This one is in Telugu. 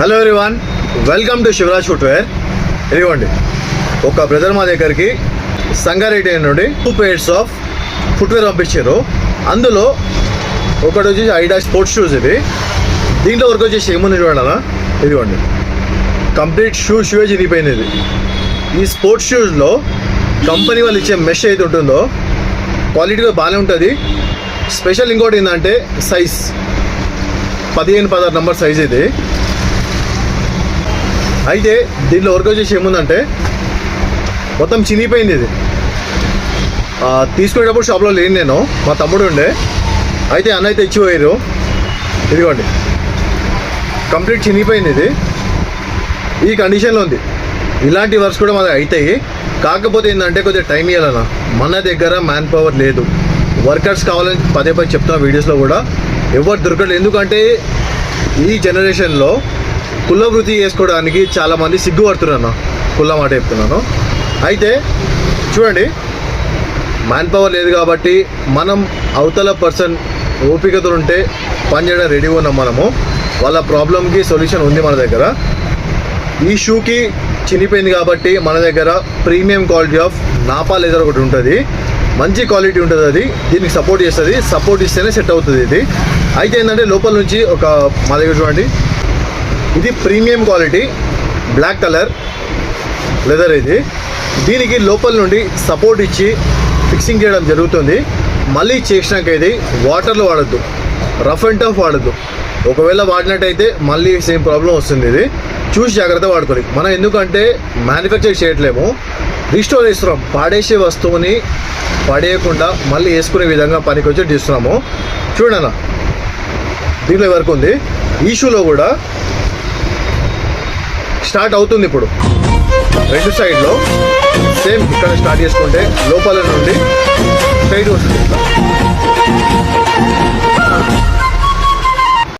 Hello everyone, welcome to Shivaraj footwear. ఇదిగోండి, ఒక బ్రదర్ మా దగ్గరికి సంగారెడ్డి నుండి 2 pairs ఆఫ్ ఫుట్వేర్ పంపించారు. అందులో ఒకటి వచ్చేసి ఐడాస్ స్పోర్ట్స్ షూస్. ఇది దీంట్లో వరకు వచ్చేసి ఏముంది చూడాలా, ఇదిగోండి కంప్లీట్ షూ చిరిగిపోయింది. ఇది ఈ స్పోర్ట్స్ షూస్లో కంపెనీ వాళ్ళు ఇచ్చే మెష్ అయితే ఉంటుందో క్వాలిటీగా బాగానే ఉంటుంది. స్పెషల్ ఇంకోటి ఏంటంటే సైజ్ 15-16 నెంబర్ సైజ్. ఇది అయితే దీంట్లో వర్క్ వచ్చేసి ఏముందంటే మొత్తం చినిగిపోయింది. ఇది తీసుకునేటప్పుడు షాప్లో లేని నేను, మా తమ్ముడు ఉండే, అయితే అన్న అయితే ఇచ్చిపోయారు. ఇదిగోండి కంప్లీట్ చినిగిపోయింది. ఇది ఈ కండిషన్లో ఉంది. ఇలాంటి వర్క్స్ కూడా మనకు అవుతాయి. కాకపోతే ఏంటంటే కొద్దిగా టైం ఇవ్వాలన్నా, మన దగ్గర మ్యాన్ పవర్ లేదు. వర్కర్స్ కావాలని పదే చెప్తున్నా వీడియోస్లో కూడా, ఎవరు దొరకలేదు. ఎందుకంటే ఈ జనరేషన్లో కుల వృత్తి చేసుకోవడానికి చాలామంది సిగ్గుపడుతున్నారు. కుల మాట చెప్తున్నాను. అయితే చూడండి, మ్యాన్ పవర్ లేదు కాబట్టి మనం అవతల పర్సన్ ఓపికతో ఉంటే పని చేయడం రెడీగా ఉన్నాం. మనము వాళ్ళ ప్రాబ్లంకి సొల్యూషన్ ఉంది మన దగ్గర. ఈ షూకి చినిపోయింది కాబట్టి మన దగ్గర premium quality of Napa leather ఒకటి ఉంటుంది. మంచి క్వాలిటీ ఉంటుంది. అది దీనికి సపోర్ట్ చేస్తుంది. సపోర్ట్ ఇస్తేనే సెట్ అవుతుంది. ఇది అయితే ఏంటంటే లోపల నుంచి ఒక మా దగ్గర చూడండి, ఇది premium quality black colour leather. ఇది దీనికి లోపల నుండి సపోర్ట్ ఇచ్చి ఫిక్సింగ్ చేయడం జరుగుతుంది. మళ్ళీ చేసినాక ఇది వాటర్లో వాడద్దు, రఫ్ అండ్ టఫ్ వాడద్దు. ఒకవేళ వాడినట్టయితే మళ్ళీ సేమ్ ప్రాబ్లం వస్తుంది. ఇది చూసి జాగ్రత్త వాడుకోవాలి మనం. ఎందుకంటే మ్యానుఫ్యాక్చర్ చేయట్లేము, రీస్టోర్ చేస్తున్నాం. పాడేసే వస్తువుని పడేయకుండా మళ్ళీ వేసుకునే విధంగా పనికి వచ్చి తీస్తున్నాము. చూడన్న, దీంట్లో వరకు ఉంది. ఈ షూలో కూడా స్టార్ట్ అవుతుంది. ఇప్పుడు రెండు సైడ్లో సేమ్ ఇక్కడ స్టార్ట్ చేసుకుంటే లోపల నుండి స్ట్రైట్ వస్తుంది.